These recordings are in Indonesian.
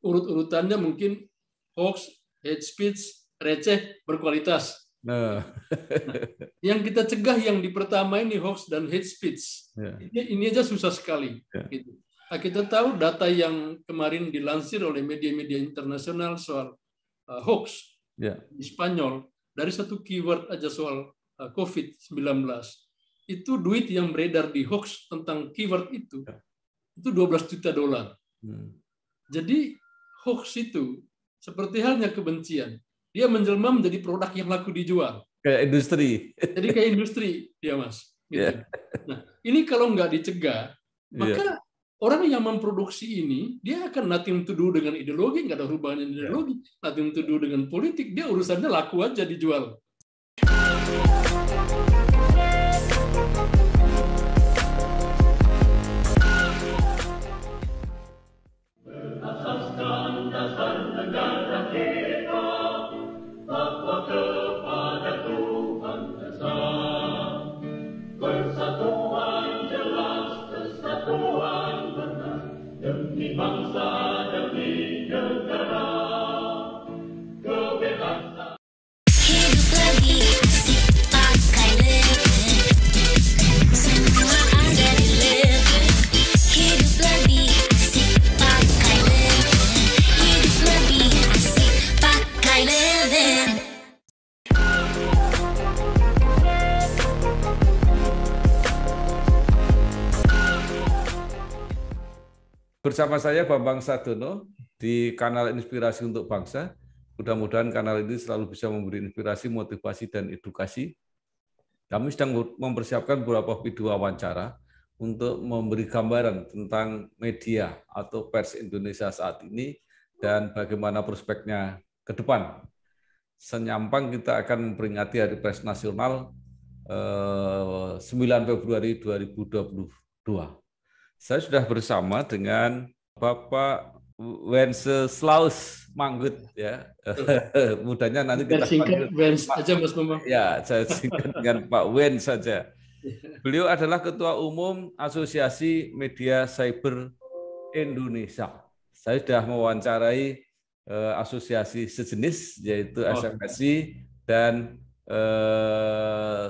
urut-urutannya mungkin hoax, hate speech, receh, berkualitas. Nah, yang kita cegah yang di pertama ini hoax dan hate speech. Ini aja susah sekali. Gitu. Nah, kita tahu data yang kemarin dilansir oleh media-media internasional soal hoax di Spanyol, dari satu keyword aja soal COVID-19, itu duit yang beredar di hoax tentang keyword itu 12 juta dolar. Jadi hoax itu seperti halnya kebencian. Dia menjelma menjadi produk yang laku dijual. Kayak industri. Jadi kayak industri dia, Mas. Gitu. Nah, ini kalau nggak dicegah, maka orang yang memproduksi ini, dia akan nothing to do dengan ideologi, nggak ada hubungannya dengan ideologi, nothing to do dengan politik, dia urusannya laku aja dijual. Berasaskan dasar negara kita, takwa kepada Tuhan Esa. Persatuan jelas, kesatuan benar, demi bangsa, demi negara. Kebebasan. Hidup lagi asik pakai leben, semua ada di leben. Hidup lagi asik pakai leben, hidup lagi asik pakai leben. Bersama saya Bambang Sadono di kanal Inspirasi untuk Bangsa. Mudah-mudahan kanal ini selalu bisa memberi inspirasi, motivasi, dan edukasi. Kami sedang mempersiapkan beberapa video wawancara untuk memberi gambaran tentang media atau pers Indonesia saat ini dan bagaimana prospeknya ke depan. Senyampang kita akan memperingati Hari Pers Nasional 9 Februari 2022. Saya sudah bersama dengan Bapak Wenceslaus Manggut, ya. Mudahnya nanti kita singkat Wens aja, Mas Bambang. Ya, saya singkat dengan Pak Wen saja. Beliau adalah Ketua Umum Asosiasi Media Cyber Indonesia. Saya sudah mewawancarai asosiasi sejenis, yaitu SMSI, dan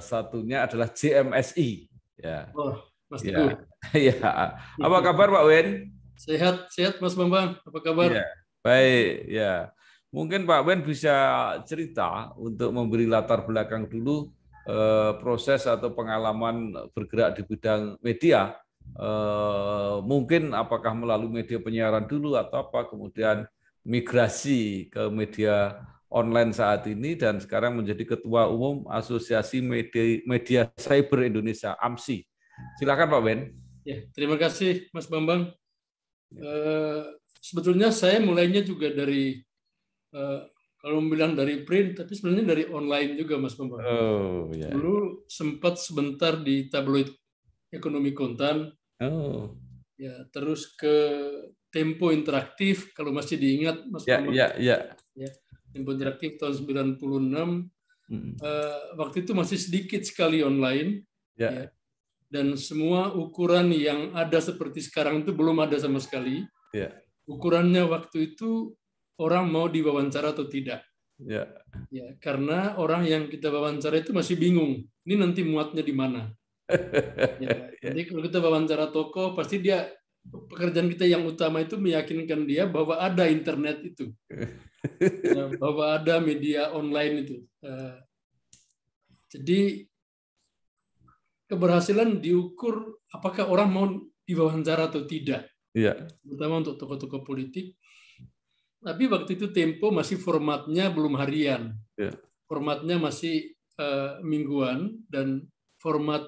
satunya adalah JMSI. Ya. Mas Teguh. Ya. Apa kabar Pak Wen? Sehat, sehat Mas Bambang. Apa kabar? Ya. Baik, ya. Mungkin Pak Wen bisa cerita untuk memberi latar belakang dulu proses atau pengalaman bergerak di bidang media. Mungkin apakah melalui media penyiaran dulu atau apa, kemudian migrasi ke media online saat ini dan sekarang menjadi Ketua Umum Asosiasi Media Cyber Indonesia, AMSI. Silakan Pak Wen. Ya, terima kasih Mas Bambang. Sebetulnya saya mulainya juga dari kalau bilang dari print, tapi sebenarnya dari online juga Mas Bambang. Dulu sempat sebentar di tabloid Ekonomi Kontan. Ya, terus ke Tempo Interaktif kalau masih diingat Mas Bambang. Ya, Tempo Interaktif tahun 96. Waktu itu masih sedikit sekali online. Ya. Dan semua ukuran yang ada seperti sekarang itu belum ada sama sekali. Ukurannya waktu itu orang mau diwawancara atau tidak. Ya, karena orang yang kita wawancara itu masih bingung. Ini nanti muatnya di mana. Jadi kalau kita wawancara tokoh, pasti dia pekerjaan kita yang utama itu meyakinkan dia bahwa ada internet itu, bahwa ada media online itu. Jadi keberhasilan diukur apakah orang mau diwawancara atau tidak. Terutama untuk tokoh-tokoh politik. Tapi waktu itu Tempo masih formatnya belum harian. Formatnya masih mingguan dan format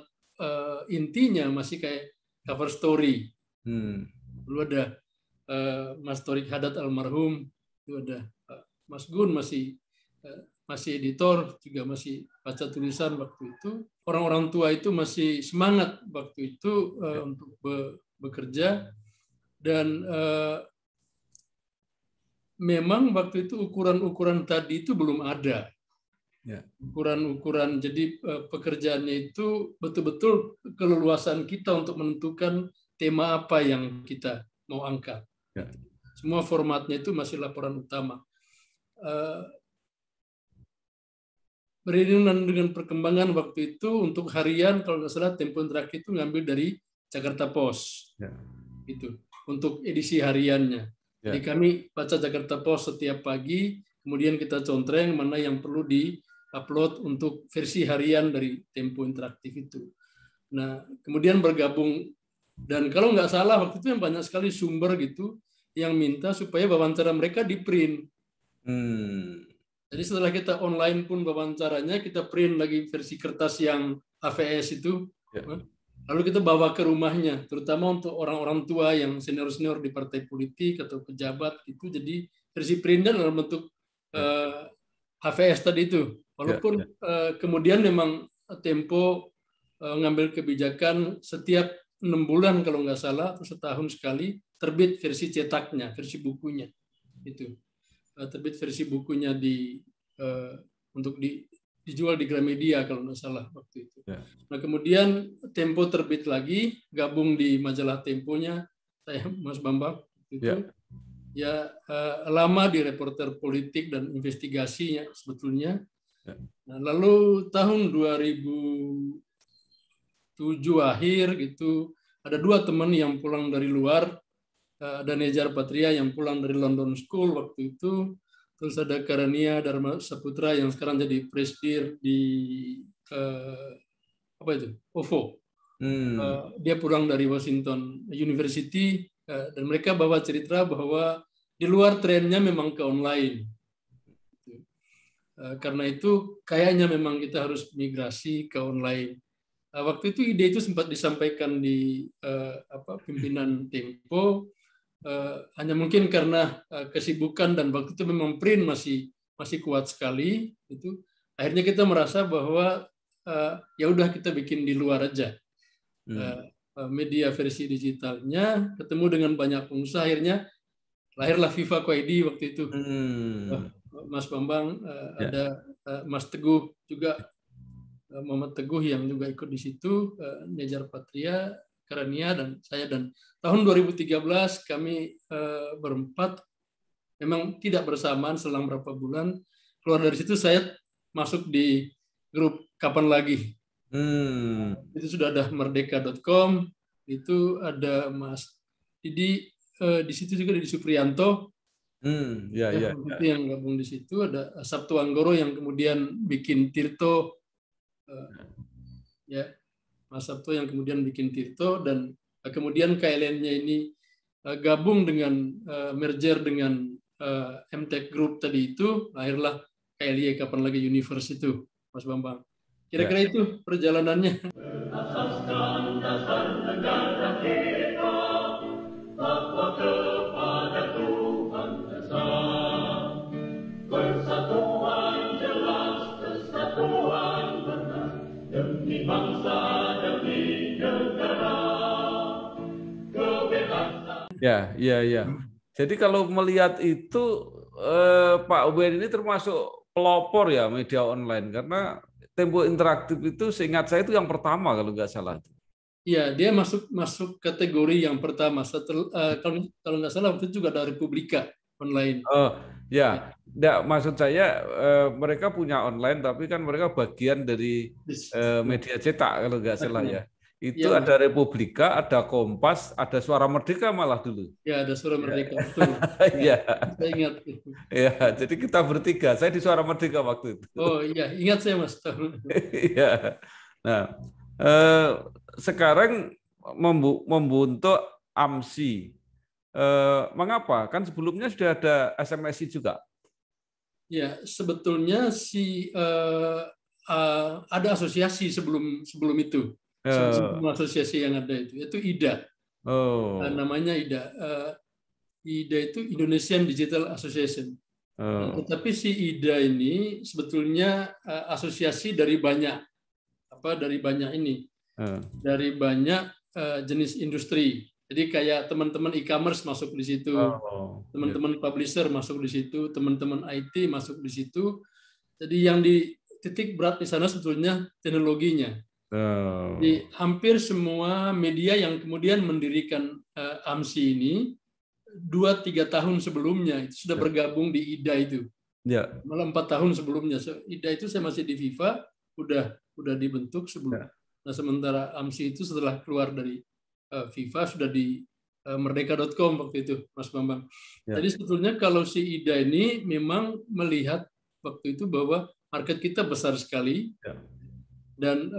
intinya masih kayak cover story. Dulu ada Mas Torik Haddad almarhum, itu ada Mas Gun masih editor, juga masih baca tulisan waktu itu. Orang-orang tua itu masih semangat waktu itu untuk bekerja. Dan memang waktu itu ukuran-ukuran tadi itu belum ada. Ukuran-ukuran, jadi pekerjaannya itu betul-betul keleluasan kita untuk menentukan tema apa yang kita mau angkat. semua formatnya itu masih laporan utama. Beriringan dengan perkembangan waktu itu untuk harian, kalau nggak salah Tempo Interaktif itu ngambil dari Jakarta Post, itu untuk edisi hariannya. Jadi kami baca Jakarta Post setiap pagi, kemudian kita contreng mana yang perlu di-upload untuk versi harian dari Tempo Interaktif itu. Nah, kemudian bergabung, dan kalau nggak salah waktu itu yang banyak sekali sumber gitu yang minta supaya wawancara mereka di-print. Jadi setelah kita online pun wawancaranya, kita print lagi versi kertas yang AVS itu, lalu kita bawa ke rumahnya, terutama untuk orang-orang tua yang senior-senior di partai politik atau pejabat itu, jadi versi printnya dalam bentuk AVS tadi itu. Walaupun kemudian memang Tempo ngambil kebijakan setiap 6 bulan kalau nggak salah, atau setahun sekali, terbit versi cetaknya, versi bukunya. Itu. Terbit versi bukunya untuk dijual di Gramedia kalau nggak salah waktu itu. Nah kemudian Tempo terbit lagi, gabung di majalah Temponya saya, Mas Bambang itu. Lama di reporter politik dan investigasinya sebetulnya. Nah, lalu tahun 2007 akhir gitu ada 2 teman yang pulang dari luar. Ada Nejar Patria yang pulang dari London School waktu itu, terus ada Karania Dharma Saputra yang sekarang jadi presidir di OVO. Dia pulang dari Washington University, dan mereka bawa cerita bahwa di luar trennya memang ke online. Karena itu kayaknya memang kita harus migrasi ke online. Waktu itu ide itu sempat disampaikan di pimpinan Tempo. Hanya mungkin karena kesibukan dan waktu itu memang print masih kuat sekali, itu akhirnya kita merasa bahwa ya udah kita bikin di luar aja media versi digitalnya, ketemu dengan banyak pengusaha, akhirnya lahirlah Viva Koedi waktu itu. Mas Bambang, ada Mas Teguh juga, Muhammad Teguh yang juga ikut di situ, Nejar Patria, Karania, dan saya. Dan tahun 2013 kami berempat memang tidak bersamaan, selang berapa bulan keluar dari situ saya masuk di grup Kapan Lagi. Itu sudah ada merdeka.com, itu ada Mas Didi di situ juga, di Supriyanto itu yang gabung di situ, ada Sabtu Anggoro yang kemudian bikin Tirto, Mas Sabto yang kemudian bikin Tirto, dan kemudian KLN-nya ini gabung dengan merger dengan MTech Group tadi itu, lahirlah KLY Kapan Lagi Universe itu, Mas Bambang. Kira-kira itu perjalanannya. Asaskan dasar negara kita, takwa kepada Tuhan Esa. Persatuan jelas, kesatuan benar, demi bangsa, demi negara. Kebebasan. Ya. Jadi kalau melihat itu, Pak Uben ini termasuk pelopor ya media online, karena Tempo Interaktif itu seingat saya itu yang pertama kalau nggak salah. Iya, dia masuk kategori yang pertama. Kalau nggak salah waktu itu juga ada Republika online. Ya, nggak, maksud saya mereka punya online, tapi kan mereka bagian dari media cetak kalau nggak salah ya. Itu ya, ada Republika, ada Kompas, ada Suara Merdeka malah dulu. Ya, ada Suara Merdeka, betul. Iya. Saya ingat. Ya, jadi kita bertiga. Saya di Suara Merdeka waktu itu. Oh iya, ingat saya Mas. Iya. Nah, sekarang membentuk AMSI. Mengapa? Kan sebelumnya sudah ada SMSI juga. Ya, sebetulnya ada asosiasi sebelum itu. Semua asosiasi yang ada itu IDA. Namanya IDA. IDA itu Indonesian Digital Association. Tetapi si IDA ini sebetulnya asosiasi dari banyak dari banyak jenis industri. Jadi kayak teman-teman e-commerce masuk di situ, teman-teman publisher masuk di situ, teman-teman IT masuk di situ. Jadi yang di titik berat di sana sebetulnya teknologinya. Di hampir semua media yang kemudian mendirikan AMSI ini 2-3 tahun sebelumnya itu sudah bergabung di IDA itu. Ya. Malah 4 tahun sebelumnya. IDA itu saya masih di FIFA, udah dibentuk sebelum. Nah, sementara AMSI itu setelah keluar dari FIFA sudah di merdeka.com waktu itu, Mas Bambang. Ya. Jadi sebetulnya kalau si IDA ini memang melihat waktu itu bahwa market kita besar sekali, dan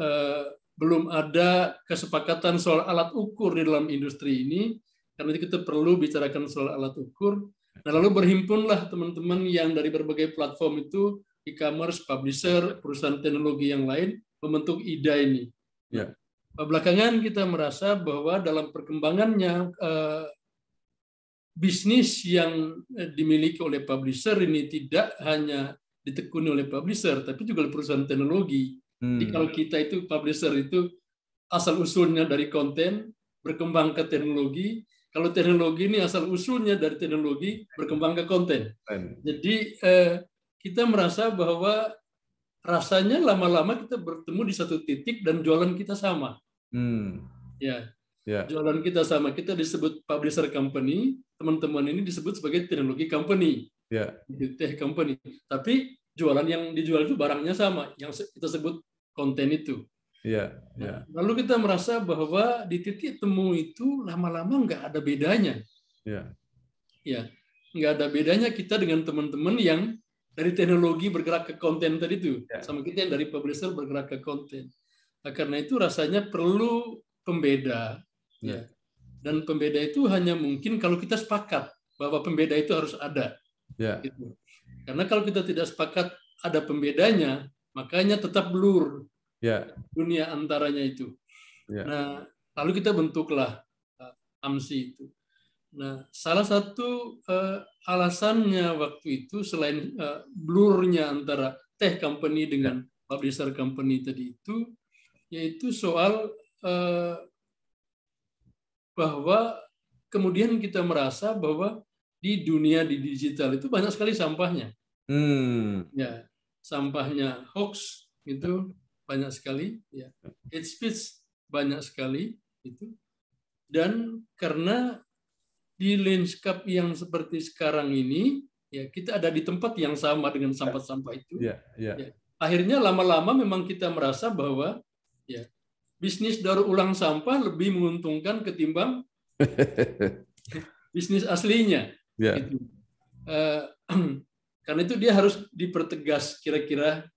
belum ada kesepakatan soal alat ukur di dalam industri ini, karena itu kita perlu bicarakan soal alat ukur. Nah, lalu berhimpunlah teman-teman yang dari berbagai platform itu, e-commerce, publisher, perusahaan teknologi yang lain, membentuk IDA ini. Ya. Belakangan kita merasa bahwa dalam perkembangannya bisnis yang dimiliki oleh publisher ini tidak hanya ditekuni oleh publisher, tapi juga oleh perusahaan teknologi. Jadi kalau kita itu publisher itu asal usulnya dari konten, berkembang ke teknologi. Kalau teknologi ini asal usulnya dari teknologi, berkembang ke konten. Jadi kita merasa bahwa rasanya lama-lama kita bertemu di satu titik dan jualan kita sama. Ya, jualan kita sama. Kita disebut publisher company, teman-teman ini disebut sebagai teknologi company, tech company. Tapi jualan yang dijual itu barangnya sama, yang kita sebut konten itu. Nah, lalu kita merasa bahwa di titik temu itu lama-lama nggak ada bedanya. Nggak ada bedanya kita dengan teman-teman yang dari teknologi bergerak ke konten tadi itu, sama kita yang dari publisher bergerak ke konten. Nah, karena itu rasanya perlu pembeda, dan pembeda itu hanya mungkin kalau kita sepakat bahwa pembeda itu harus ada. Gitu. Karena kalau kita tidak sepakat ada pembedanya, makanya tetap blur dunia antaranya itu. Nah, lalu kita bentuklah AMSI itu. Nah, salah satu alasannya waktu itu selain blurnya antara tech company dengan publisher company tadi itu, yaitu soal bahwa kemudian kita merasa bahwa di dunia di digital itu banyak sekali sampahnya. Sampahnya hoax itu banyak sekali, hate speech banyak sekali itu. Dan karena di landscape yang seperti sekarang ini, kita ada di tempat yang sama dengan sampah-sampah itu. Akhirnya lama-lama memang kita merasa bahwa bisnis daur ulang sampah lebih menguntungkan ketimbang bisnis aslinya. Gitu. Karena itu dia harus dipertegas kira-kira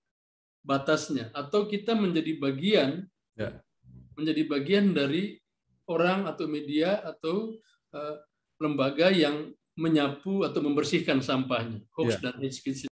batasnya, atau kita menjadi bagian dari orang atau media atau lembaga yang menyapu atau membersihkan sampahnya, hoax dan hate speech.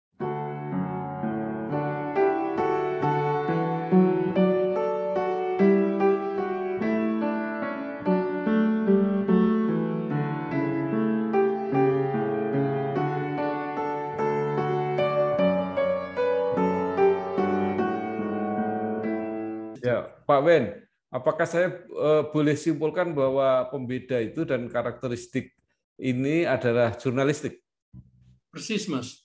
Pak Wen, apakah saya boleh simpulkan bahwa pembeda itu dan karakteristik ini adalah jurnalistik? Persis, Mas.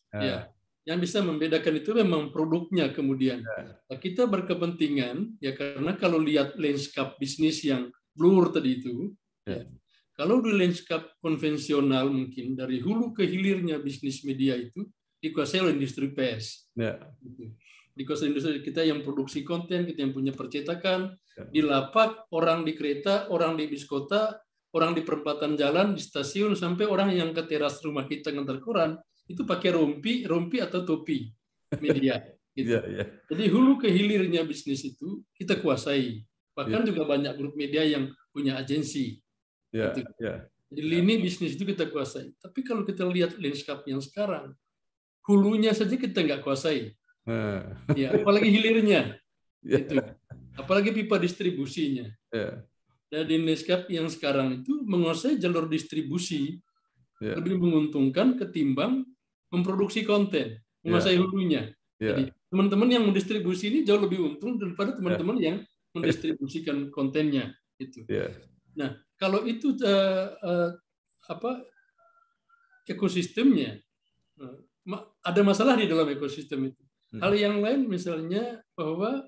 Yang bisa membedakan itu memang produknya kemudian. Kita berkepentingan, karena kalau lihat landscape bisnis yang blur tadi itu, kalau di landscape konvensional mungkin dari hulu ke hilirnya bisnis media itu dikuasai oleh industri pers. Dikuasai industri kita yang produksi konten, kita yang punya percetakan, di lapak, orang di kereta, orang di bis kota, orang di perempatan jalan, di stasiun, sampai orang yang ke teras rumah kita ngantar koran, itu pakai rompi atau topi media. Gitu. Jadi hulu ke hilirnya bisnis itu kita kuasai. Bahkan juga banyak grup media yang punya agensi. Gitu. Jadi lini bisnis itu kita kuasai. Tapi kalau kita lihat landscape yang sekarang, hulunya saja kita nggak kuasai. Apalagi hilirnya, apalagi pipa distribusinya. Dan di landscape yang sekarang itu menguasai jalur distribusi lebih menguntungkan ketimbang memproduksi konten, menguasai hulunya. Jadi teman-teman yang mendistribusi ini jauh lebih untung daripada teman-teman yang mendistribusikan kontennya. Itu. Nah, kalau itu ekosistemnya, ada masalah di dalam ekosistem itu. Hal yang lain misalnya bahwa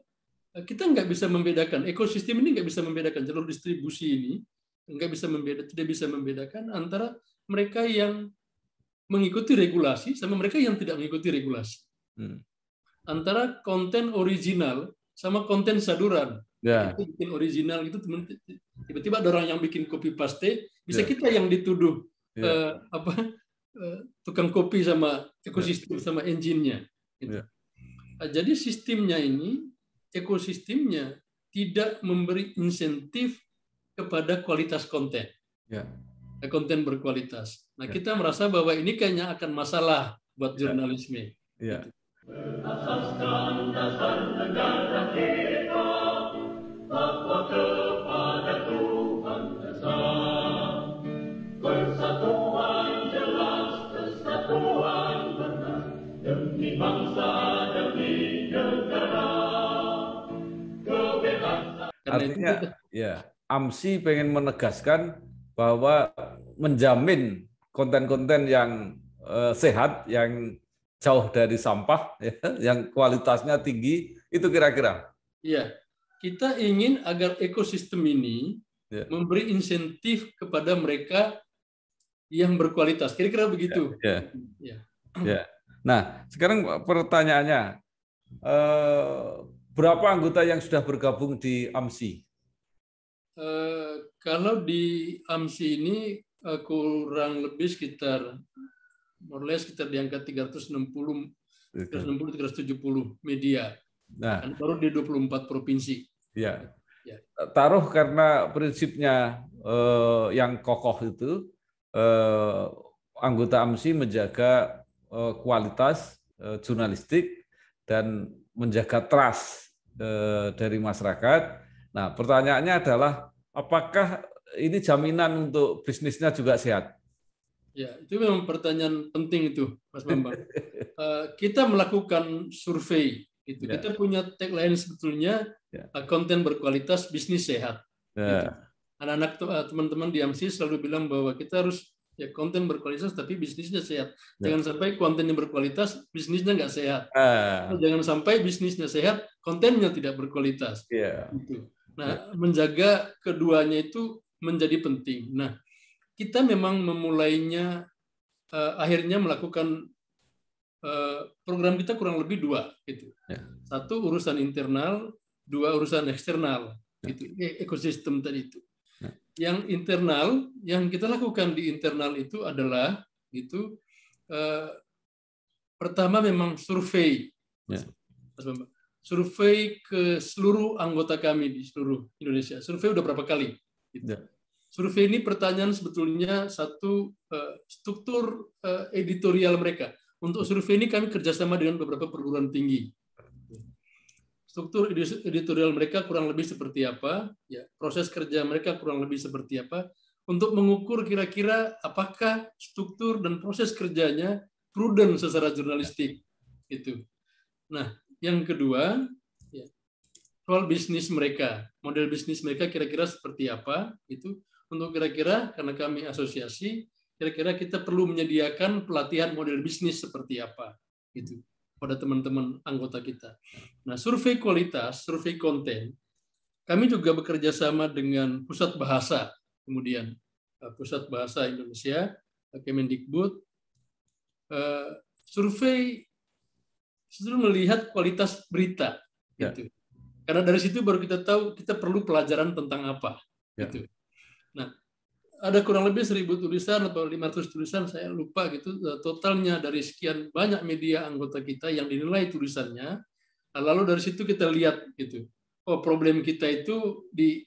kita nggak bisa membedakan, ekosistem ini nggak bisa membedakan, jalur distribusi ini tidak bisa membedakan antara mereka yang mengikuti regulasi sama mereka yang tidak mengikuti regulasi. Antara konten original sama konten saduran. Ya. Kita bikin original gitu, tiba-tiba ada orang yang bikin copy paste, bisa kita yang dituduh tukang kopi sama ekosistem sama engine-nya. Gitu. Jadi sistemnya ini, ekosistemnya tidak memberi insentif kepada kualitas konten. Konten berkualitas. Nah, kita merasa bahwa ini kayaknya akan masalah buat jurnalisme. Asaskan dasar negara kita, takwa kepada Tuhan Esa. Persatuan jelas, kesatuan benar, demi bangsa, demi negara. Kebebasan. Artinya, AMSI pengen menegaskan bahwa menjamin konten-konten yang sehat, yang jauh dari sampah, yang kualitasnya tinggi, itu kira-kira. Iya, kita ingin agar ekosistem ini memberi insentif kepada mereka yang berkualitas. Kira-kira begitu. Nah, sekarang pertanyaannya, berapa anggota yang sudah bergabung di AMSI? Kalau di AMSI ini kurang lebih sekitar di angka 370 370 media. Nah, baru di 24 provinsi. Taruh karena prinsipnya yang kokoh itu, anggota AMSI menjaga kualitas jurnalistik dan menjaga trust dari masyarakat. Nah, pertanyaannya adalah apakah ini jaminan untuk bisnisnya juga sehat? Ya, itu memang pertanyaan penting itu, Mas Bambang. Kita melakukan survei. Gitu. Kita punya tagline sebetulnya, konten berkualitas, bisnis sehat. Gitu. Anak-anak teman-teman di AMSI selalu bilang bahwa kita harus konten berkualitas tapi bisnisnya sehat. Jangan sampai kontennya berkualitas, bisnisnya nggak sehat. Jangan sampai bisnisnya sehat, kontennya tidak berkualitas. Gitu. Nah, menjaga keduanya itu menjadi penting. Nah, kita memang memulainya, akhirnya melakukan program kita kurang lebih 2. Gitu. 1 urusan internal, 2 urusan eksternal. Gitu. Ekosistem tadi itu. Yang internal, yang kita lakukan di internal itu adalah, gitu, pertama memang survei. Survei ke seluruh anggota kami di seluruh Indonesia. Survei udah berapa kali? Gitu. Survei ini pertanyaan sebetulnya satu struktur editorial mereka. Untuk survei ini kami kerjasama dengan beberapa perguruan tinggi. Struktur editorial mereka kurang lebih seperti apa, proses kerja mereka kurang lebih seperti apa, untuk mengukur kira-kira apakah struktur dan proses kerjanya prudent secara jurnalistik. Gitu. Nah, yang kedua, soal bisnis mereka, model bisnis mereka kira-kira seperti apa, itu. Untuk kira-kira, karena kami asosiasi, kira-kira kita perlu menyediakan pelatihan model bisnis seperti apa, gitu, pada teman-teman anggota kita. Nah, survei kualitas, survei konten, kami juga bekerja sama dengan Pusat Bahasa, kemudian Pusat Bahasa Indonesia, Kemendikbud, survei melihat kualitas berita, gitu. Karena dari situ baru kita tahu kita perlu pelajaran tentang apa, gitu. Nah, ada kurang lebih 1.000 tulisan atau 500 tulisan, saya lupa gitu, totalnya dari sekian banyak media anggota kita yang dinilai tulisannya. Lalu dari situ kita lihat gitu, oh problem kita itu di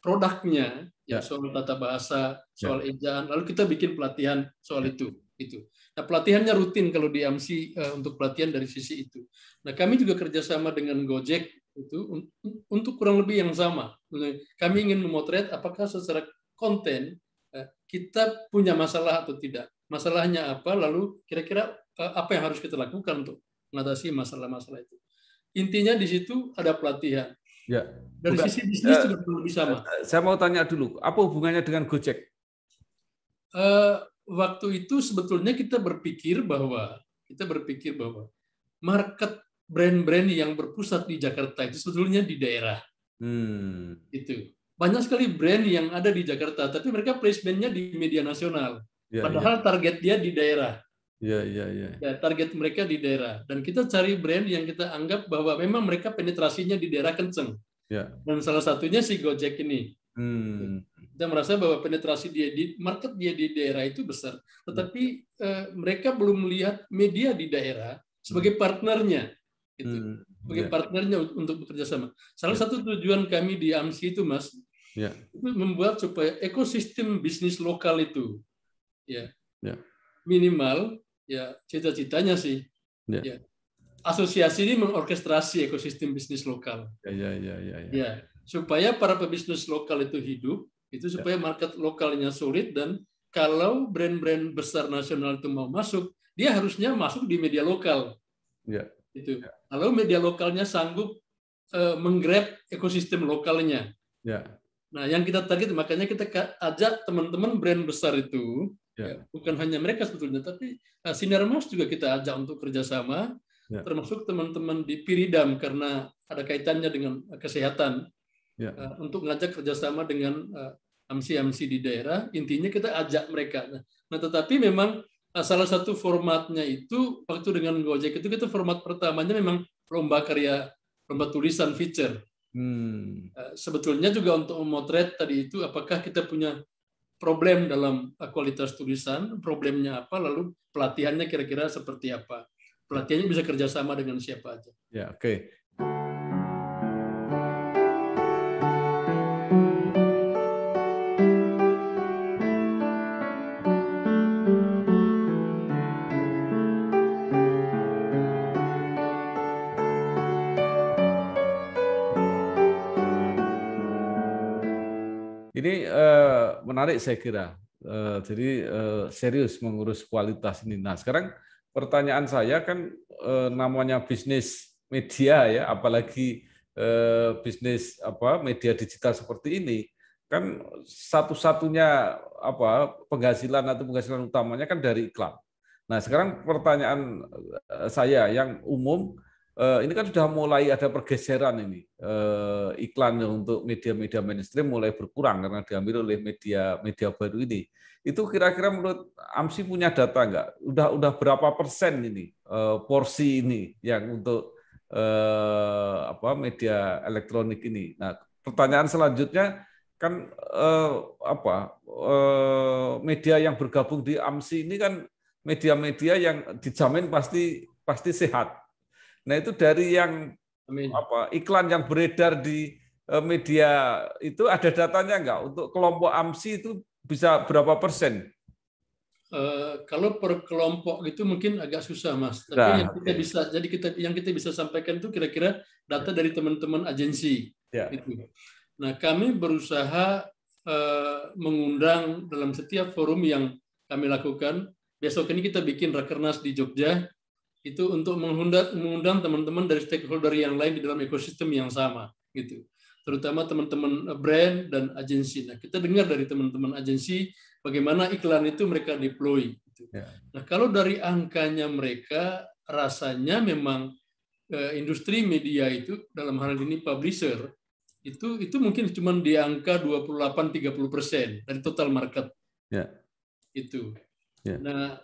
produknya, soal tata bahasa, soal ejaan. Lalu kita bikin pelatihan soal itu. Nah, pelatihannya rutin kalau di AMSI untuk pelatihan dari sisi itu. Nah, kami juga kerjasama dengan Gojek itu untuk kurang lebih yang sama. Kami ingin memotret apakah secara konten kita punya masalah atau tidak. Masalahnya apa, lalu kira-kira apa yang harus kita lakukan untuk mengatasi masalah-masalah itu. Intinya di situ ada pelatihan. Dari sisi bisnis juga lebih sama. Saya mau tanya dulu, apa hubungannya dengan Gojek? Waktu itu sebetulnya kita berpikir bahwa market brand-brand yang berpusat di Jakarta itu sebetulnya di daerah. Itu banyak sekali brand yang ada di Jakarta, tapi mereka placement-nya di media nasional. Padahal target dia di daerah. Ya, target mereka di daerah. Dan kita cari brand yang kita anggap bahwa memang mereka penetrasinya di daerah kenceng. Dan salah satunya si Gojek ini. Kita merasa bahwa penetrasi dia di market dia di daerah itu besar, tetapi mereka belum melihat media di daerah sebagai partnernya, gitu. Sebagai partnernya untuk bekerja sama. Salah satu tujuan kami di AMSI itu, Mas, itu membuat supaya ekosistem bisnis lokal itu, minimal, cita-citanya sih, asosiasi ini mengorkestrasi ekosistem bisnis lokal. Supaya para pebisnis lokal itu hidup, itu supaya market lokalnya solid, dan kalau brand-brand besar nasional itu mau masuk, dia harusnya masuk di media lokal. Itu. Kalau media lokalnya sanggup menggrab ekosistem lokalnya. Nah, yang kita target, makanya kita ajak teman-teman brand besar itu, bukan hanya mereka sebetulnya, tapi Sinarmas juga kita ajak untuk kerjasama, termasuk teman-teman di Piridam karena ada kaitannya dengan kesehatan. Untuk ngajak kerjasama dengan AMSI di daerah, intinya kita ajak mereka. Nah, tetapi memang salah satu formatnya itu waktu dengan Gojek itu kita format pertamanya memang lomba tulisan feature. Sebetulnya juga untuk memotret tadi itu apakah kita punya problem dalam kualitas tulisan, problemnya apa, lalu pelatihannya kira-kira seperti apa. Pelatihannya bisa kerjasama dengan siapa aja. Oke. Ini menarik saya kira. Jadi serius mengurus kualitas ini. Nah, sekarang pertanyaan saya kan namanya bisnis media ya, apalagi bisnis media digital seperti ini, kan satu-satunya penghasilan utamanya kan dari iklan. Nah, sekarang pertanyaan saya yang umum, ini kan sudah mulai ada pergeseran ini, iklan untuk media-media mainstream mulai berkurang karena diambil oleh media baru ini. Itu kira-kira menurut AMSI punya data nggak? Udah berapa persen ini porsi ini yang untuk media elektronik ini? Nah, pertanyaan selanjutnya kan media yang bergabung di AMSI ini kan media-media yang dijamin pasti sehat. Nah, itu dari yang iklan yang beredar di media itu ada datanya nggak? Untuk kelompok AMSI itu bisa berapa persen? Kalau per kelompok itu mungkin agak susah, Mas. Tapi yang kita bisa sampaikan itu kira-kira data dari teman-teman agensi. Gitu. Nah, kami berusaha mengundang dalam setiap forum yang kami lakukan. Besok ini kita bikin rakernas di Jogja, itu untuk mengundang teman-teman dari stakeholder yang lain di dalam ekosistem yang sama, gitu. Terutama teman-teman brand dan agensi. Nah, kita dengar dari teman-teman agensi bagaimana iklan itu mereka deploy. Gitu. Nah, kalau dari angkanya mereka, rasanya memang industri media itu dalam hal ini publisher itu mungkin cuma di angka 28-30% dari total market. Itu. Nah,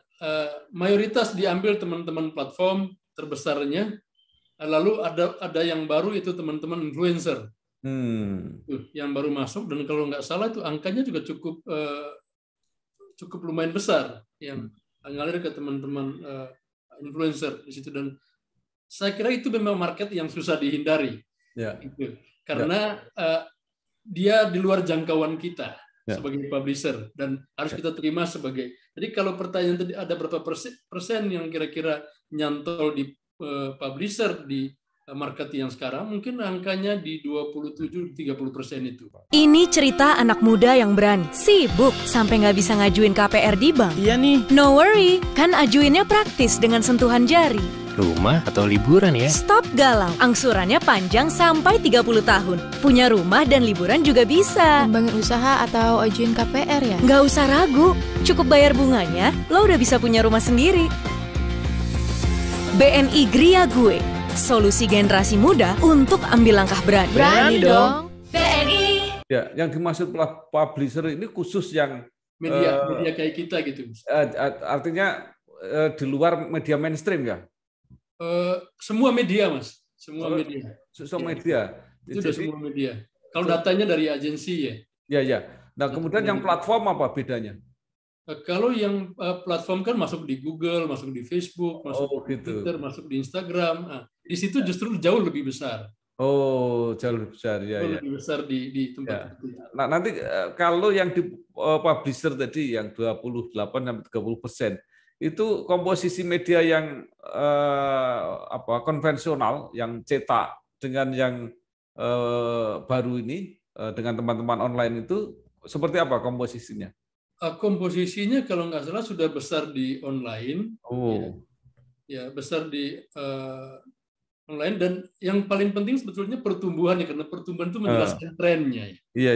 mayoritas diambil teman-teman platform terbesarnya, lalu ada yang baru itu teman-teman influencer yang baru masuk, dan kalau nggak salah itu angkanya juga cukup lumayan besar yang ngalir ke teman-teman influencer di situ, dan saya kira itu memang market yang susah dihindari, gitu. Karena dia di luar jangkauan kita sebagai publisher dan harus kita terima sebagai. Jadi kalau pertanyaan tadi ada berapa persen yang kira-kira nyantol di publisher di market yang sekarang, mungkin angkanya di 27-30% itu. Ini cerita anak muda yang berani, sibuk sampai nggak bisa ngajuin KPR di bank. Iya nih. No worry, kan ajuinnya praktis dengan sentuhan jari. Rumah atau liburan ya? Stop galau, angsurannya panjang sampai 30 tahun. Punya rumah dan liburan juga bisa. Ngembangin usaha atau ajuin KPR ya? Nggak usah ragu, cukup bayar bunganya, lo udah bisa punya rumah sendiri. BNI Gria Gue, solusi generasi muda untuk ambil langkah berani. Berani dong. BNI Ya, yang dimaksud publisher ini khusus yang Media kayak kita gitu. artinya di luar media mainstream ya? Semua media, Mas. Semua media. Semua media. Itu udah semua media. Kalau datanya dari agensi ya. Ya, ya. Nah, kemudian yang platform apa bedanya? Kalau yang platform kan masuk di Google, masuk di Facebook, masuk di Twitter, masuk di Instagram. Nah, di situ justru jauh lebih besar. Oh, jauh lebih besar ya. Lebih besar di tempat itu. Nah, nanti kalau yang di publisher tadi yang 28-30%, itu komposisi media yang konvensional, yang cetak dengan yang baru ini dengan teman-teman online itu seperti apa komposisinya? Komposisinya kalau nggak salah sudah besar di online. Oh. Ya, besar di online, dan yang paling penting sebetulnya pertumbuhan ya, karena pertumbuhan itu menjelaskan trennya. Iya.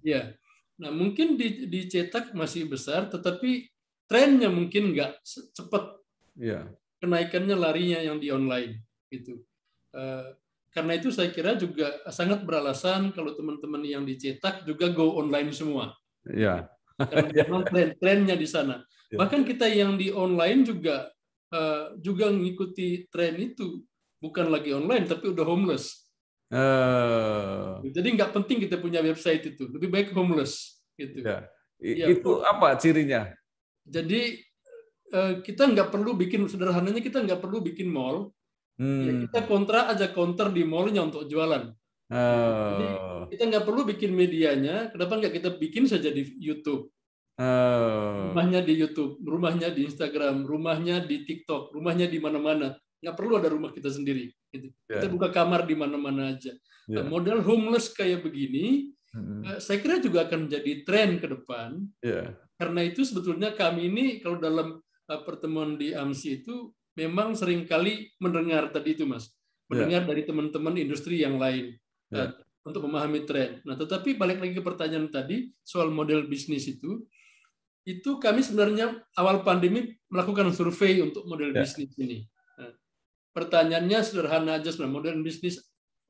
Ya, nah mungkin dicetak masih besar, tetapi trennya mungkin nggak cepat. Iya. Kenaikannya larinya yang di online gitu. Karena itu saya kira juga sangat beralasan kalau teman-teman yang dicetak juga go online semua. Iya. Karena memang tren-trennya di sana. Bahkan kita yang di online juga mengikuti tren itu. Bukan lagi online, tapi udah homeless. Jadi nggak penting kita punya website itu, lebih baik homeless. Gitu. Ya. Itu apa cirinya? Jadi kita nggak perlu bikin, sederhananya kita nggak perlu bikin mall. Ya, kita kontrak aja counter di mallnya untuk jualan. Jadi kita nggak perlu bikin medianya. Kenapa nggak kita bikin saja di YouTube? Rumahnya di YouTube, rumahnya di Instagram, rumahnya di TikTok, rumahnya di mana-mana. Nggak perlu ada rumah kita sendiri. Gitu. Kita buka kamar di mana-mana aja. Nah, model homeless kayak begini, saya kira juga akan jadi tren ke depan. Karena itu sebetulnya kami ini kalau dalam pertemuan di AMSI itu memang seringkali mendengar tadi itu, Mas. Mendengar dari teman-teman industri yang lain untuk memahami tren. Nah, tetapi balik lagi ke pertanyaan tadi soal model bisnis itu kami sebenarnya awal pandemi melakukan survei untuk model bisnis ini. Pertanyaannya sederhana aja sebenarnya,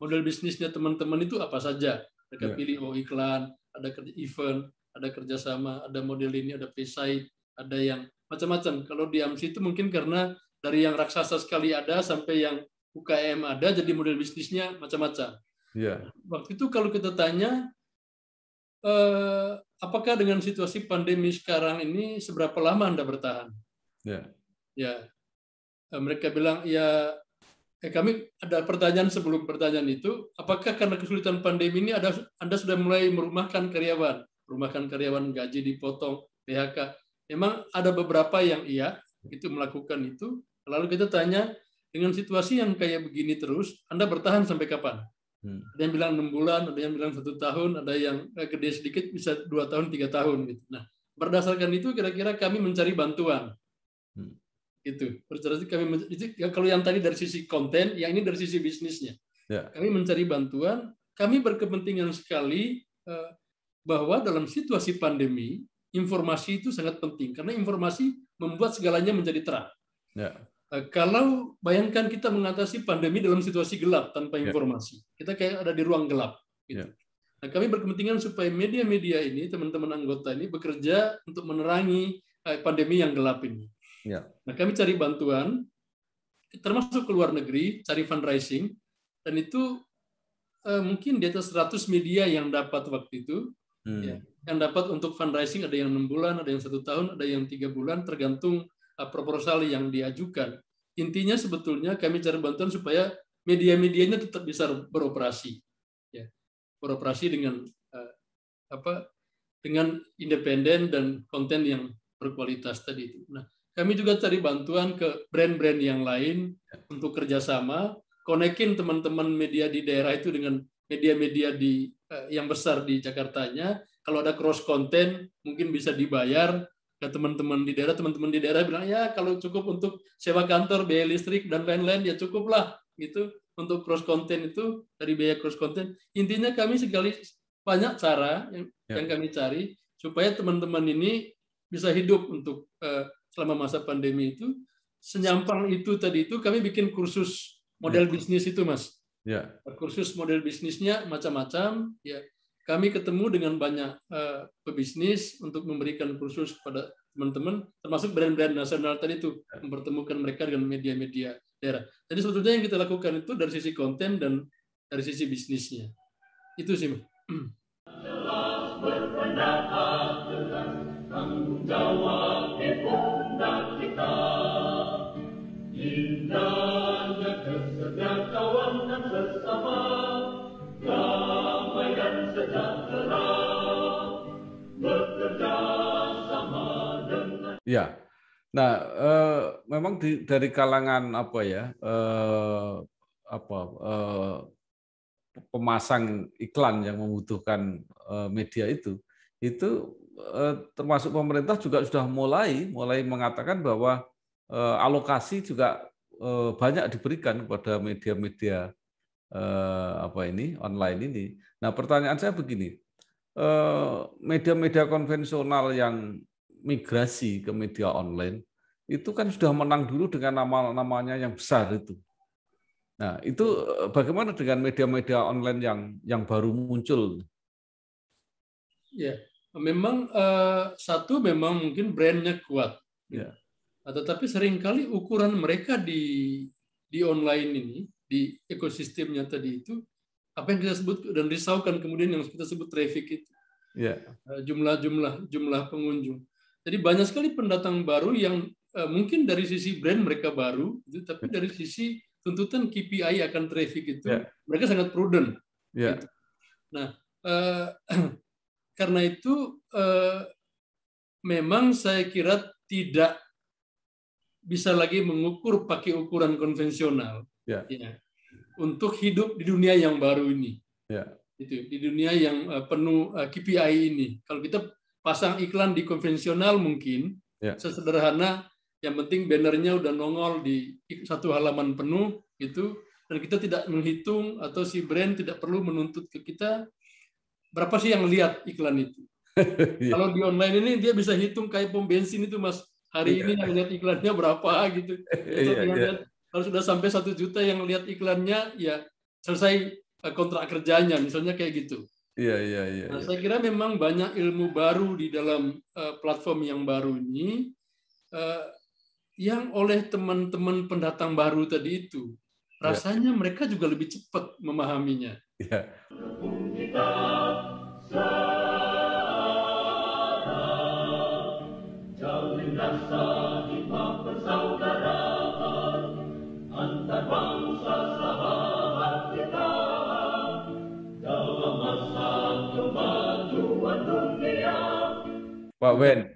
model bisnisnya teman-teman itu apa saja? Mereka pilih iklan, ada kerja event, ada kerjasama, ada model ini, ada pay-side, ada yang macam-macam. Kalau di AMSI itu mungkin karena dari yang raksasa sekali ada sampai yang UKM ada, jadi model bisnisnya macam-macam. Waktu itu kalau kita tanya, apakah dengan situasi pandemi sekarang ini seberapa lama Anda bertahan? Mereka bilang, kami ada pertanyaan sebelum pertanyaan itu, apakah karena kesulitan pandemi ini Anda sudah mulai merumahkan karyawan gaji dipotong, PHK? Memang ada beberapa yang itu melakukan itu. Lalu kita tanya, dengan situasi yang kayak begini terus, Anda bertahan sampai kapan? Ada yang bilang 6 bulan, ada yang bilang 1 tahun, ada yang gede sedikit bisa 2 tahun, 3 tahun. Gitu. Nah, berdasarkan itu kira-kira kami mencari bantuan. Itu kalau yang tadi dari sisi konten, yang ini dari sisi bisnisnya. Kami mencari bantuan. Kami berkepentingan sekali bahwa dalam situasi pandemi informasi itu sangat penting karena informasi membuat segalanya menjadi terang. Kalau bayangkan kita mengatasi pandemi dalam situasi gelap tanpa informasi, kita kayak ada di ruang gelap. Gitu. Nah, kami berkepentingan supaya media-media ini, teman-teman anggota ini bekerja untuk menerangi pandemi yang gelap ini. Nah, kami cari bantuan, termasuk ke luar negeri, cari fundraising, dan itu mungkin di atas 100 media yang dapat waktu itu, yang dapat untuk fundraising ada yang 6 bulan, ada yang 1 tahun, ada yang 3 bulan, tergantung proposal yang diajukan. Intinya sebetulnya kami cari bantuan supaya media-medianya tetap bisa beroperasi, beroperasi dengan dengan independen dan konten yang berkualitas tadi itu. Nah, kami juga cari bantuan ke brand-brand yang lain untuk kerjasama, konekin teman-teman media di daerah itu dengan media-media yang besar di Jakartanya. Kalau ada cross konten, mungkin bisa dibayar ke teman-teman di daerah. Teman-teman di daerah bilang, ya kalau cukup untuk sewa kantor, biaya listrik, dan lain-lain, ya cukuplah. Gitu. Untuk cross konten itu, dari biaya cross konten. Intinya kami banyak cara yang kami cari, supaya teman-teman ini bisa hidup untuk selama masa pandemi itu. Senyampang itu tadi itu kami bikin kursus model bisnis itu, Mas. Kursus model bisnisnya macam-macam. kami ketemu dengan banyak pebisnis untuk memberikan kursus kepada teman-teman, termasuk brand-brand nasional tadi itu, mempertemukan mereka dengan media-media daerah. Jadi sebetulnya yang kita lakukan itu dari sisi konten dan dari sisi bisnisnya. Itu sih. Jelas berpendapat dengan tanggung jawab di pundak kita. Indahnya kesejahteraan sesama, damai dan sejahtera, bekerja sama dengan. Ya, nah memang dari kalangan apa ya pemasang iklan yang membutuhkan media itu termasuk pemerintah juga sudah mulai mengatakan bahwa alokasi juga banyak diberikan kepada media-media online ini. Nah, pertanyaan saya begini, media-media konvensional yang migrasi ke media online itu kan sudah menang dulu dengan namanya yang besar itu. Nah, itu bagaimana dengan media-media online yang baru muncul? Ya, memang satu memang mungkin brandnya kuat. Ya. Tetapi seringkali ukuran mereka di online ini, di ekosistemnya tadi itu, apa yang kita sebut dan risaukan kemudian yang kita sebut traffic itu. Ya. Jumlah pengunjung. Jadi banyak sekali pendatang baru yang mungkin dari sisi brand mereka baru, tapi dari sisi tuntutan KPI akan traffic itu, mereka sangat prudent. Gitu. Nah, karena itu memang saya kira tidak bisa lagi mengukur pakai ukuran konvensional untuk hidup di dunia yang baru ini. Itu di dunia yang penuh KPI ini. Kalau kita pasang iklan di konvensional mungkin sesederhana, yang penting bannernya udah nongol di satu halaman penuh gitu, dan kita tidak menghitung atau si brand tidak perlu menuntut ke kita berapa sih yang lihat iklan itu. Kalau di online ini dia bisa hitung kayak pom bensin itu, Mas, hari ini yang lihat iklannya berapa gitu. Kalau sudah sampai 1 juta yang lihat iklannya, ya selesai kontrak kerjanya, misalnya kayak gitu. Nah, saya kira memang banyak ilmu baru di dalam platform yang baru ini yang oleh teman-teman pendatang baru tadi itu rasanya mereka juga lebih cepat memahaminya. Jalin rasa hikmah persaudaraan antar bangsa sahabat kita dalam masa kemajuan dunia. Pak Ben,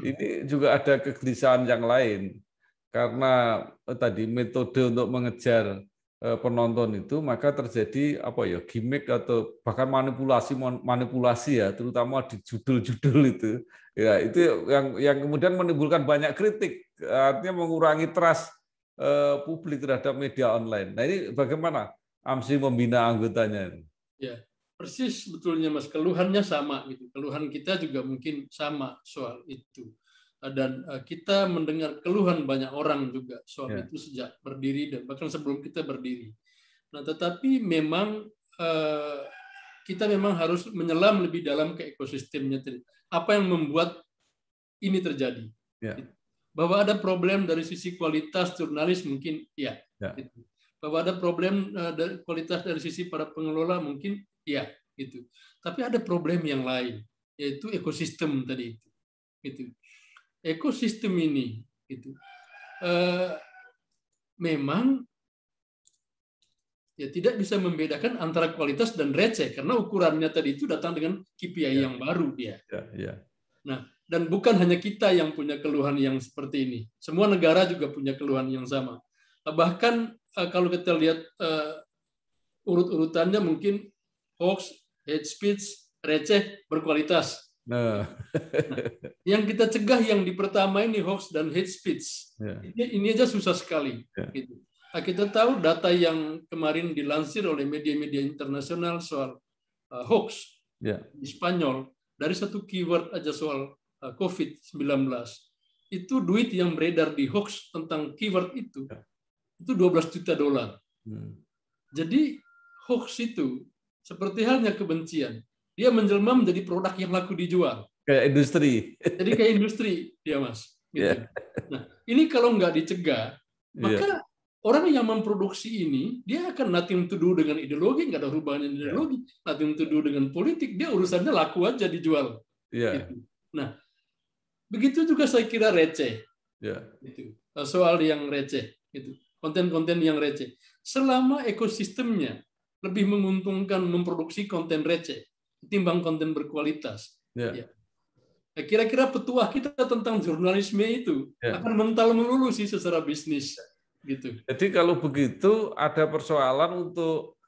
ini juga ada kegelisahan yang lain karena tadi metode untuk mengejar penonton itu, maka terjadi gimmick atau bahkan manipulasi ya, terutama di judul-judul itu. Ya, itu yang kemudian menimbulkan banyak kritik, artinya mengurangi trust publik terhadap media online. Nah, ini bagaimana AMSI membina anggotanya? Ya, persis sebetulnya, Mas, keluhannya sama gitu. Keluhan kita juga mungkin sama soal itu. Dan kita mendengar keluhan banyak orang juga soal itu sejak berdiri dan bahkan sebelum kita berdiri. Nah, tetapi memang kita memang harus menyelam lebih dalam ke ekosistemnya tadi. Apa yang membuat ini terjadi? Bahwa ada problem dari sisi kualitas jurnalis mungkin gitu. Bahwa ada problem dari kualitas dari sisi para pengelola mungkin gitu. Tapi ada problem yang lain, yaitu ekosistem tadi itu. Gitu. Ekosistem ini gitu. Memang tidak bisa membedakan antara kualitas dan receh karena ukurannya tadi itu datang dengan KPI yang baru dia. Nah, dan bukan hanya kita yang punya keluhan yang seperti ini. Semua negara juga punya keluhan yang sama. Bahkan kalau kita lihat urut-urutannya mungkin hoax, hate speech, receh, berkualitas. Nah, yang kita cegah yang di pertama ini hoax dan hate speech. Ini aja susah sekali. Gitu. Nah, kita tahu data yang kemarin dilansir oleh media-media internasional soal hoax di Spanyol, dari satu keyword aja soal COVID-19, itu duit yang beredar di hoax tentang keyword itu $12 juta. Jadi hoax itu seperti halnya kebencian. dia menjelma menjadi produk yang laku dijual. Kayak industri. Jadi kayak industri dia, Mas. Gitu. Yeah. Nah, ini kalau nggak dicegah, maka orang yang memproduksi ini, dia akan nothing to do dengan ideologi, nggak ada hubungannya dengan ideologi, nothing to do dengan politik, dia urusannya laku aja dijual. Gitu. Nah, begitu juga saya kira receh. Gitu. Soal yang receh. Gitu. Konten-konten yang receh. Selama ekosistemnya lebih menguntungkan memproduksi konten receh ketimbang konten berkualitas. Ya. Kira-kira petuah kita tentang jurnalisme itu akan mental melulu sih secara bisnis. Gitu. Jadi kalau begitu ada persoalan untuk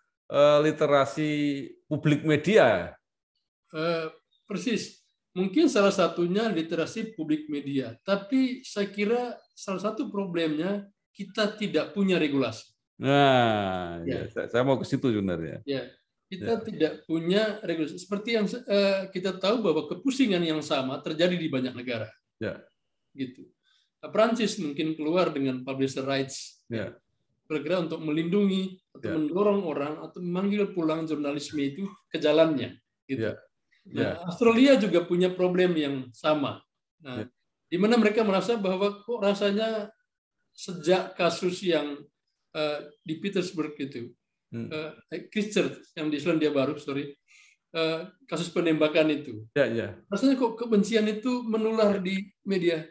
literasi publik media. Persis. Mungkin salah satunya literasi publik media. Tapi saya kira salah satu problemnya kita tidak punya regulasi. Nah, saya mau ke situ sebenarnya. Ya, kita tidak punya regulasi. Seperti yang kita tahu bahwa kepusingan yang sama terjadi di banyak negara. Gitu. Prancis mungkin keluar dengan publisher rights, kira-kira untuk melindungi atau mendorong orang atau memanggil pulang jurnalisme itu ke jalannya. Gitu. Nah, Australia juga punya problem yang sama. Nah, di mana mereka merasa bahwa kok rasanya sejak kasus yang di Petersburg itu, Christchurch yang di Selandia Baru, kasus penembakan itu, rasanya kok kebencian itu menular di media.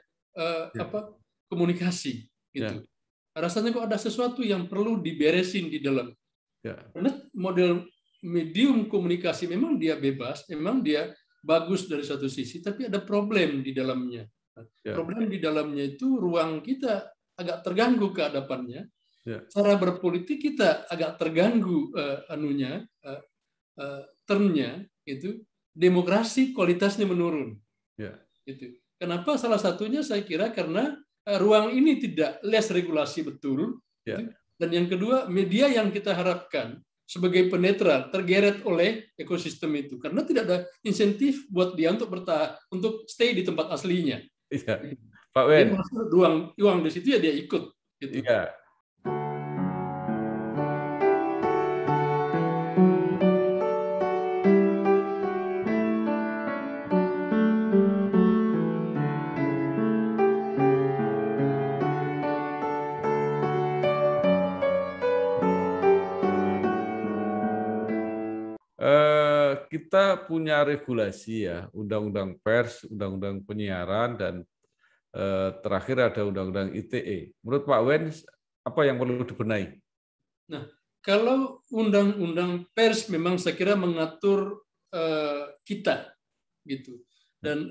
Komunikasi gitu. Rasanya kok ada sesuatu yang perlu diberesin di dalam. Karena model medium komunikasi memang dia bebas, memang dia bagus dari satu sisi, tapi ada problem di dalamnya. Problem di dalamnya itu ruang kita agak terganggu kehadapannya. Cara berpolitik kita agak terganggu termnya itu. Demokrasi kualitasnya menurun. Gitu. Kenapa? Salah satunya saya kira karena ruang ini tidak less regulasi betul. Dan yang kedua, media yang kita harapkan sebagai penetral tergeret oleh ekosistem itu. Karena tidak ada insentif buat dia untuk bertahan, untuk stay di tempat aslinya. Pak Wen. Ruang di situ ya dia ikut. Gitu. Kita punya regulasi ya, undang-undang pers, undang-undang penyiaran, dan terakhir ada undang-undang ITE. Menurut Pak Wen, apa yang perlu dibenahi? Nah, kalau undang-undang pers memang saya kira mengatur kita, gitu, dan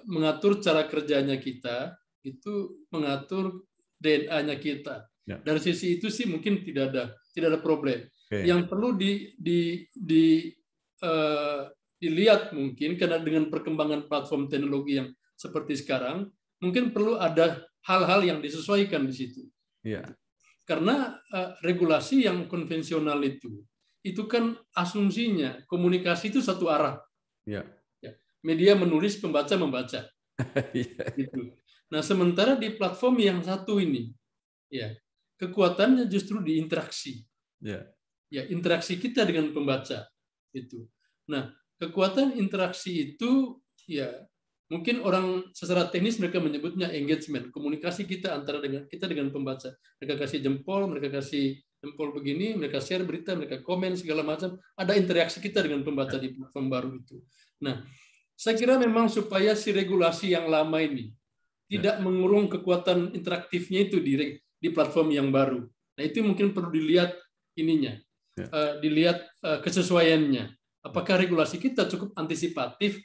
mengatur cara kerjanya kita, itu mengatur DNA-nya kita. Dari sisi itu sih mungkin tidak ada problem. Yang perlu dilihat mungkin karena dengan perkembangan platform teknologi yang seperti sekarang, mungkin perlu ada hal-hal yang disesuaikan di situ. Karena regulasi yang konvensional itu kan asumsinya komunikasi itu satu arah. Media menulis, pembaca membaca. Gitu. Nah, sementara di platform yang satu ini, kekuatannya justru di interaksi. Interaksi kita dengan pembaca. Itu. Nah, kekuatan interaksi itu mungkin orang secara teknis mereka menyebutnya engagement, komunikasi kita antara dengan pembaca. Mereka kasih jempol, mereka kasih jempol begini, mereka share berita, mereka komen segala macam. Ada interaksi kita dengan pembaca di platform baru itu. Nah, saya kira memang supaya si regulasi yang lama ini tidak mengurung kekuatan interaktifnya itu di platform yang baru. Nah, itu mungkin perlu dilihat ininya. Dilihat kesesuaiannya. Apakah regulasi kita cukup antisipatif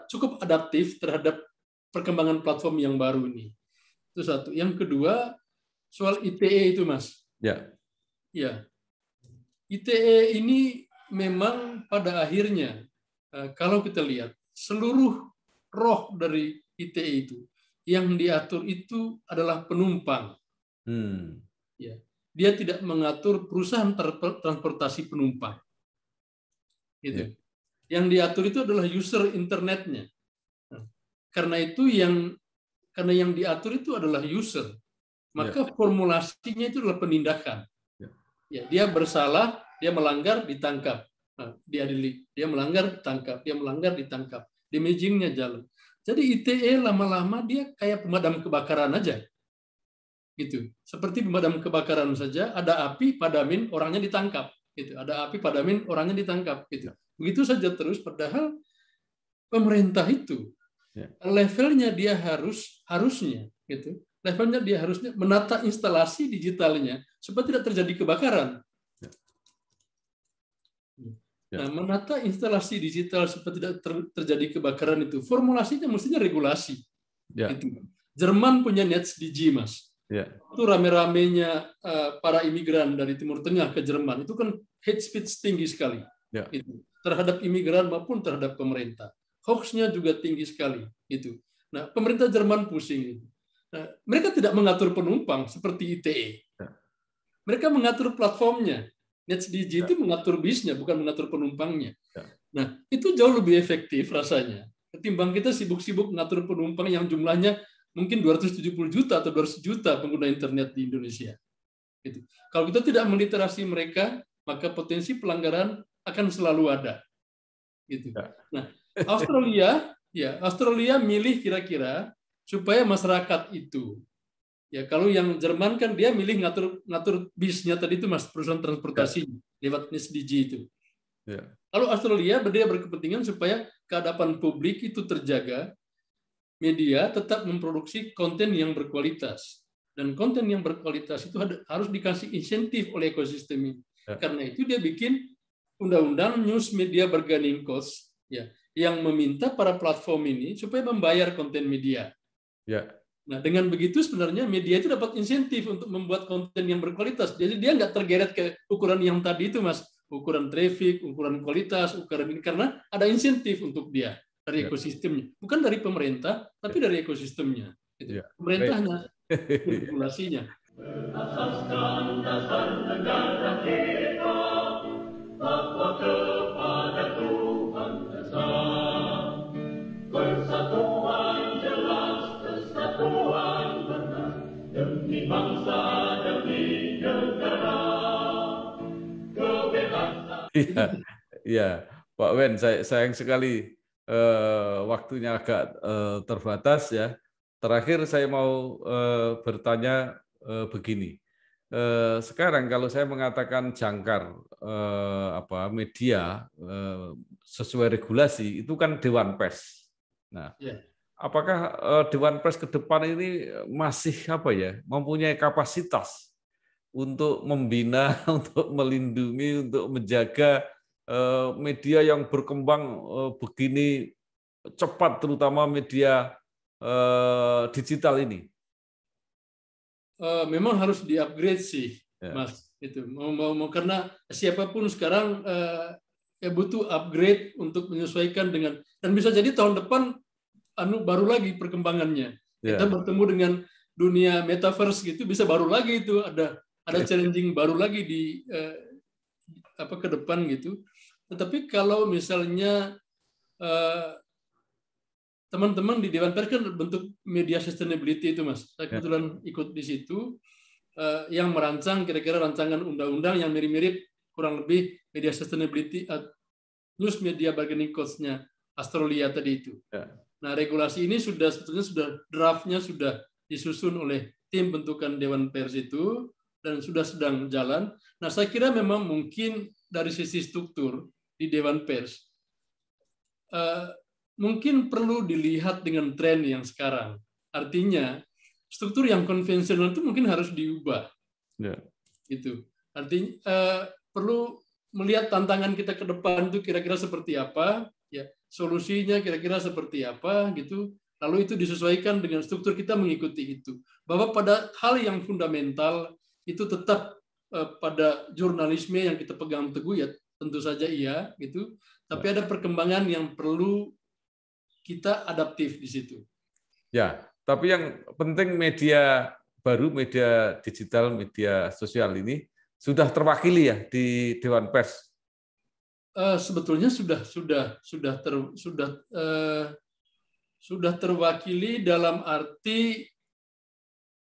cukup adaptif terhadap perkembangan platform yang baru ini. Itu satu. Yang kedua, soal ITE itu, Mas. ITE ini memang pada akhirnya kalau kita lihat seluruh roh dari ITE itu yang diatur itu adalah penumpang. Dia tidak mengatur perusahaan transportasi penumpang. Gitu. Yang diatur itu adalah user internetnya. Karena yang diatur itu adalah user, maka formulasinya itu adalah penindakan. Dia bersalah, dia melanggar, ditangkap. diadili. Dia melanggar ditangkap, dia melanggar ditangkap. Damaging-nya jalan. Jadi ITE lama-lama dia kayak pemadam kebakaran aja. Gitu. Seperti pemadam kebakaran saja, ada api, padamin, orangnya ditangkap. Gitu. Ada api, padamin, orangnya ditangkap. Gitu. Begitu saja terus, padahal pemerintah itu levelnya dia harusnya gitu. Levelnya dia harusnya menata instalasi digitalnya supaya tidak terjadi kebakaran. Nah, menata instalasi digital supaya tidak terjadi kebakaran itu formulasinya mestinya regulasi. Gitu. Jerman punya NetzDG, Mas. Itu rame-ramenya para imigran dari Timur Tengah ke Jerman itu kan hate speech tinggi sekali. Gitu. Terhadap imigran maupun terhadap pemerintah. Hoax-nya juga tinggi sekali. Gitu. Nah, pemerintah Jerman pusing. Nah, mereka tidak mengatur penumpang seperti ITE. Mereka mengatur platformnya. NetzDG itu mengatur bisnya, bukan mengatur penumpangnya. Nah, itu jauh lebih efektif rasanya. Ketimbang kita sibuk-sibuk mengatur penumpang yang jumlahnya mungkin 270 juta atau 200 juta pengguna internet di Indonesia. Gitu. Kalau kita tidak meliterasi mereka, maka potensi pelanggaran akan selalu ada. Gitu. Nah, Australia milih kira-kira supaya masyarakat itu, ya kalau yang Jerman kan dia milih ngatur bisnya tadi itu, Mas, perusahaan transportasi lewat NetzDG itu. Kalau Australia dia berkepentingan supaya keadaban publik itu terjaga, media tetap memproduksi konten yang berkualitas, dan konten yang berkualitas itu harus dikasih insentif oleh ekosistem ini. Karena itu dia bikin undang-undang news media bargaining cost, ya, yang meminta para platform ini supaya membayar konten media. Nah, dengan begitu sebenarnya media itu dapat insentif untuk membuat konten yang berkualitas. Jadi dia nggak tergeret ke ukuran yang tadi itu, Mas, ukuran traffic, ukuran kualitas, ukuran ini, karena ada insentif untuk dia dari ekosistemnya, bukan dari pemerintah, tapi dari ekosistemnya. Gitu. Pemerintah hanya regulasinya. Berasaskan dasar negara kita bahwa kepada Tuhan Esa persatuan jelas, kesatuan benar demi bangsa, demi negara kebebasan. Iya, Pak Wen, sayang sekali waktunya agak terbatas ya. Terakhir saya mau bertanya begini. Sekarang kalau saya mengatakan jangkar media sesuai regulasi itu kan Dewan Pers. Nah, apakah Dewan Pers ke depan ini masih mempunyai kapasitas untuk membina, untuk melindungi, untuk menjaga media yang berkembang begini cepat, terutama media digital ini? Memang harus di-upgrade sih, Mas. Itu mau karena siapapun sekarang butuh upgrade untuk menyesuaikan dengan, dan bisa jadi tahun depan baru lagi perkembangannya. Kita bertemu dengan dunia metaverse gitu, bisa baru lagi itu ada challenging baru lagi di ke depan gitu. Tetapi kalau misalnya teman-teman di Dewan Pers kan bentuk media sustainability itu, Mas. Saya kebetulan ikut di situ yang merancang kira-kira rancangan undang-undang yang mirip-mirip kurang lebih media sustainability news media bargaining cost-nya Australia tadi itu. Nah, regulasi ini sebetulnya sudah draftnya sudah disusun oleh tim bentukan Dewan Pers itu dan sudah sedang jalan. Nah, saya kira memang mungkin dari sisi struktur di Dewan Pers mungkin perlu dilihat dengan tren yang sekarang. Artinya struktur yang konvensional itu mungkin harus diubah. Gitu. Artinya perlu melihat tantangan kita ke depan itu kira-kira seperti apa, ya, solusinya kira-kira seperti apa gitu. Lalu itu disesuaikan dengan struktur, kita mengikuti itu. Bahwa pada hal yang fundamental itu tetap pada jurnalisme yang kita pegang teguh, ya tentu saja iya gitu. Tapi ada perkembangan yang perlu kita adaptif di situ. Ya, tapi yang penting media baru, media digital, media sosial ini sudah terwakili ya di Dewan Pers. Sebetulnya sudah terwakili dalam arti,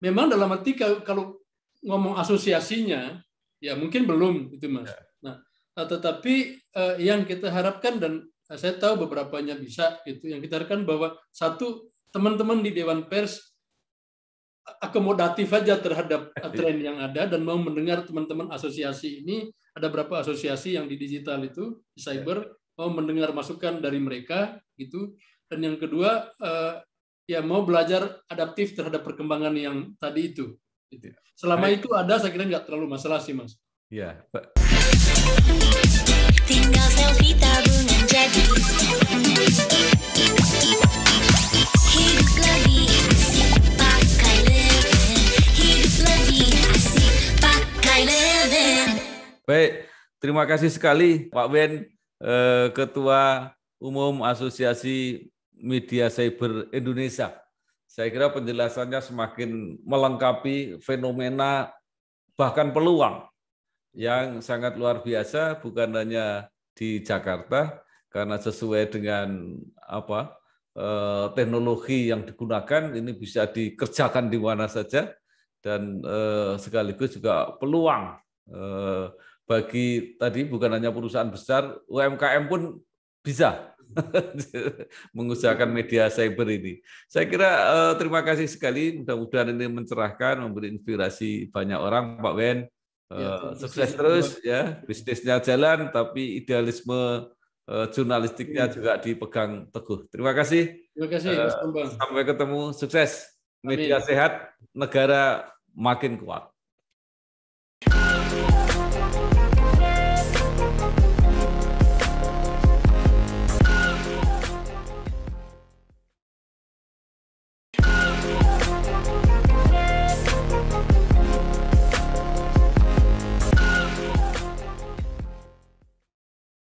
memang dalam arti kalau ngomong asosiasinya, ya mungkin belum itu, Mas. Nah, tetapi yang kita harapkan, dan saya tahu beberapanya bisa, gitu. Yang kita harapkan bahwa satu, teman-teman di Dewan Pers akomodatif aja terhadap tren yang ada dan mau mendengar teman-teman asosiasi ini. Ada berapa asosiasi yang di digital itu, di cyber, mau mendengar masukan dari mereka, gitu. Dan yang kedua, ya mau belajar adaptif terhadap perkembangan yang tadi itu. Gitu. Selama itu ada, saya kira nggak terlalu masalah sih, Mas. Ya, Pak. Tinggal selfie tabungan jadi. Hidup lebih asik pakai Leven. Hidup lebih asik pakai Leven. Baik, terima kasih sekali Pak Ben, Ketua Umum Asosiasi Media Cyber Indonesia. Saya kira penjelasannya semakin melengkapi fenomena bahkan peluang yang sangat luar biasa, bukan hanya di Jakarta, karena sesuai dengan teknologi yang digunakan ini bisa dikerjakan di mana saja, dan sekaligus juga peluang bagi tadi bukan hanya perusahaan besar, UMKM pun bisa mengusahakan media cyber ini. Saya kira terima kasih sekali, mudah-mudahan ini mencerahkan, memberi inspirasi banyak orang, Pak Ben. Sukses terus ya, bisnisnya jalan, tapi idealisme jurnalistiknya juga dipegang teguh. Terima kasih. Terima kasih, Mas Bambang. Sampai ketemu, sukses. Media sehat, negara makin kuat.